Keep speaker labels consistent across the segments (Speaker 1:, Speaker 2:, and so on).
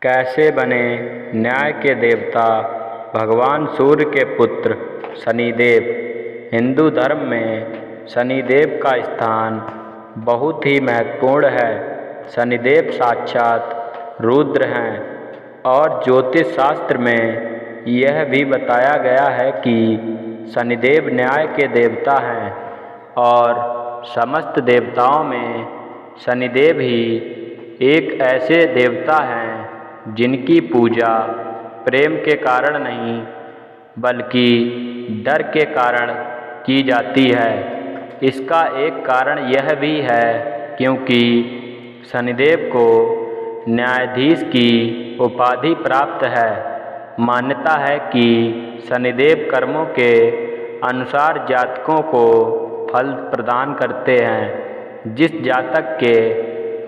Speaker 1: कैसे बने न्याय के देवता भगवान सूर्य के पुत्र शनिदेव। हिंदू धर्म में शनिदेव का स्थान बहुत ही महत्वपूर्ण है। शनिदेव साक्षात रुद्र हैं और ज्योतिष शास्त्र में यह भी बताया गया है कि शनिदेव न्याय के देवता हैं और समस्त देवताओं में शनिदेव ही एक ऐसे देवता हैं जिनकी पूजा प्रेम के कारण नहीं बल्कि डर के कारण की जाती है। इसका एक कारण यह भी है क्योंकि शनिदेव को न्यायाधीश की उपाधि प्राप्त है। मान्यता है कि शनिदेव कर्मों के अनुसार जातकों को फल प्रदान करते हैं। जिस जातक के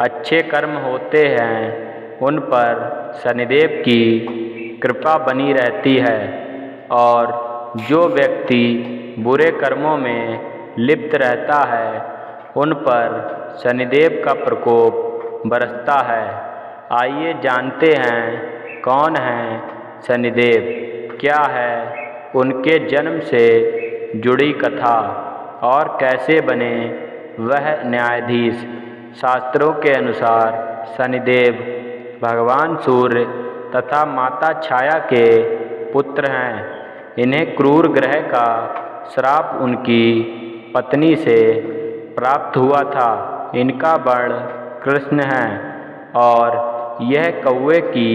Speaker 1: अच्छे कर्म होते हैं उन पर शनिदेव की कृपा बनी रहती है और जो व्यक्ति बुरे कर्मों में लिप्त रहता है उन पर शनिदेव का प्रकोप बरसता है। आइए जानते हैं कौन हैं शनिदेव, क्या है उनके जन्म से जुड़ी कथा और कैसे बने वह न्यायाधीश। शास्त्रों के अनुसार शनिदेव भगवान सूर्य तथा माता छाया के पुत्र हैं। इन्हें क्रूर ग्रह का श्राप उनकी पत्नी से प्राप्त हुआ था। इनका वर्ण कृष्ण है और यह कौवे की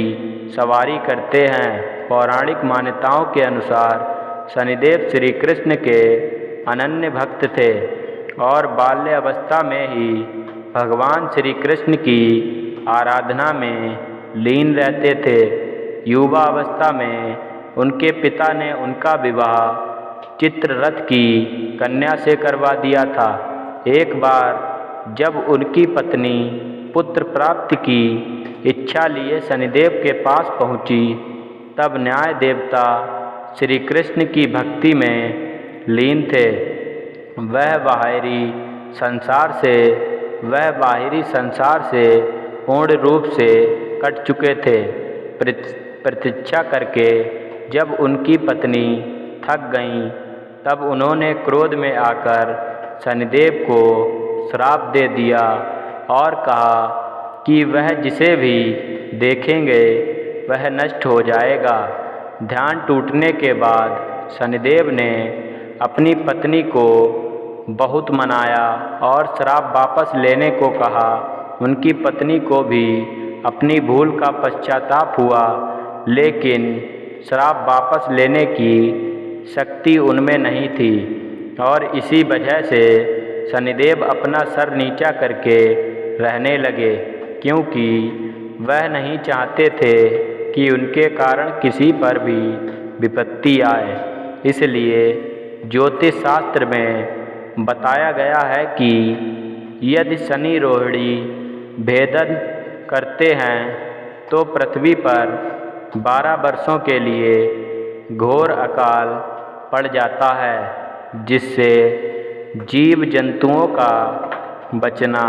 Speaker 1: सवारी करते हैं। पौराणिक मान्यताओं के अनुसार शनिदेव श्री कृष्ण के अनन्य भक्त थे और बाल्य अवस्था में ही भगवान श्री कृष्ण की आराधना में लीन रहते थे। युवा अवस्था में उनके पिता ने उनका विवाह चित्ररथ की कन्या से करवा दिया था। एक बार जब उनकी पत्नी पुत्र प्राप्ति की इच्छा लिए शनिदेव के पास पहुंची तब न्याय देवता श्री कृष्ण की भक्ति में लीन थे। वह बाहरी संसार से पूर्ण रूप से कट चुके थे। प्रतीक्षा करके जब उनकी पत्नी थक गईं तब उन्होंने क्रोध में आकर शनिदेव को श्राप दे दिया और कहा कि वह जिसे भी देखेंगे वह नष्ट हो जाएगा। ध्यान टूटने के बाद शनिदेव ने अपनी पत्नी को बहुत मनाया और श्राप वापस लेने को कहा। उनकी पत्नी को भी अपनी भूल का पश्चाताप हुआ लेकिन श्राप वापस लेने की शक्ति उनमें नहीं थी और इसी वजह से शनिदेव अपना सर नीचा करके रहने लगे क्योंकि वह नहीं चाहते थे कि उनके कारण किसी पर भी विपत्ति आए। इसलिए ज्योतिष शास्त्र में बताया गया है कि यदि शनि रोहिणी भेदन करते हैं तो पृथ्वी पर 12 वर्षों के लिए घोर अकाल पड़ जाता है जिससे जीव जंतुओं का बचना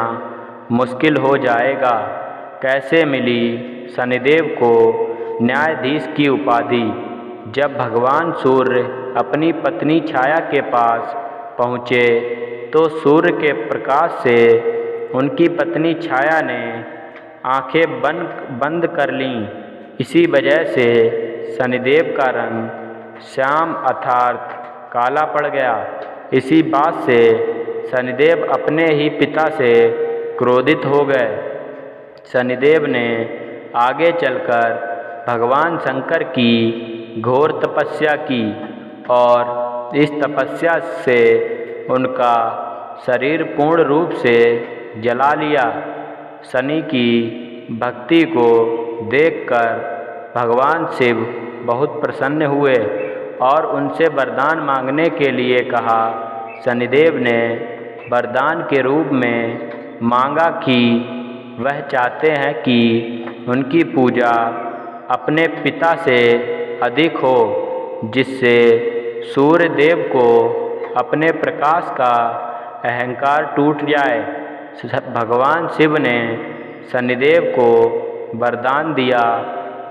Speaker 1: मुश्किल हो जाएगा। कैसे मिली शनिदेव को न्यायाधीश की उपाधि? जब भगवान सूर्य अपनी पत्नी छाया के पास पहुँचे तो सूर्य के प्रकाश से उनकी पत्नी छाया ने आंखें बंद कर लीं। इसी वजह से शनिदेव का रंग श्याम अर्थात काला पड़ गया। इसी बात से शनिदेव अपने ही पिता से क्रोधित हो गए। शनिदेव ने आगे चलकर भगवान शंकर की घोर तपस्या की और इस तपस्या से उनका शरीर पूर्ण रूप से जला लिया। शनि की भक्ति को देखकर भगवान शिव बहुत प्रसन्न हुए और उनसे वरदान मांगने के लिए कहा। शनिदेव ने वरदान के रूप में मांगा कि वह चाहते हैं कि उनकी पूजा अपने पिता से अधिक हो जिससे सूर्य देव को अपने प्रकाश का अहंकार टूट जाए। भगवान शिव ने शनिदेव को वरदान दिया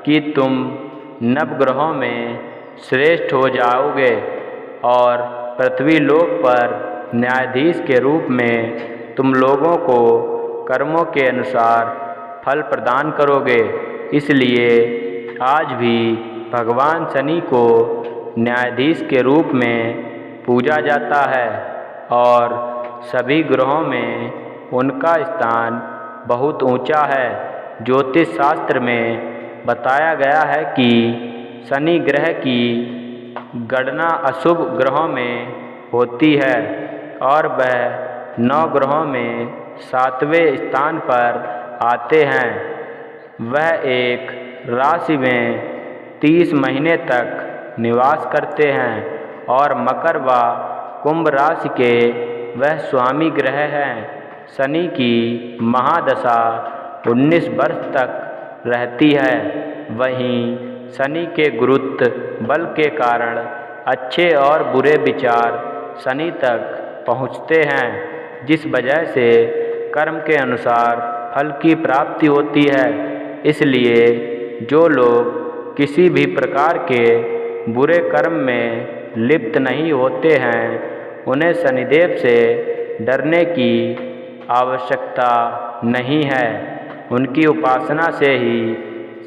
Speaker 1: कि तुम नवग्रहों में श्रेष्ठ हो जाओगे और पृथ्वी लोक पर न्यायाधीश के रूप में तुम लोगों को कर्मों के अनुसार फल प्रदान करोगे। इसलिए आज भी भगवान शनि को न्यायाधीश के रूप में पूजा जाता है और सभी ग्रहों में उनका स्थान बहुत ऊंचा है। ज्योतिष शास्त्र में बताया गया है कि शनि ग्रह की गणना अशुभ ग्रहों में होती है और वह 9 ग्रहों में 7वें स्थान पर आते हैं। वह एक राशि में 30 महीने तक निवास करते हैं और मकर व कुंभ राशि के वह स्वामी ग्रह हैं। शनि की महादशा 19 वर्ष तक रहती है। वहीं शनि के गुरुत्व बल के कारण अच्छे और बुरे विचार शनि तक पहुँचते हैं, जिस वजह से कर्म के अनुसार फल की प्राप्ति होती है। इसलिए जो लोग किसी भी प्रकार के बुरे कर्म में लिप्त नहीं होते हैं, उन्हें शनिदेव से डरने की आवश्यकता नहीं है। उनकी उपासना से ही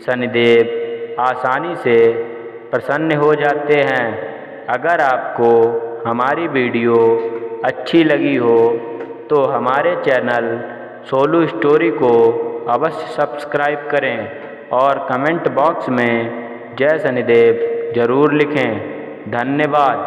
Speaker 1: शनिदेव आसानी से प्रसन्न हो जाते हैं। अगर आपको हमारी वीडियो अच्छी लगी हो तो हमारे चैनल सोलू स्टोरी को अवश्य सब्सक्राइब करें और कमेंट बॉक्स में जय शनिदेव ज़रूर लिखें। धन्यवाद।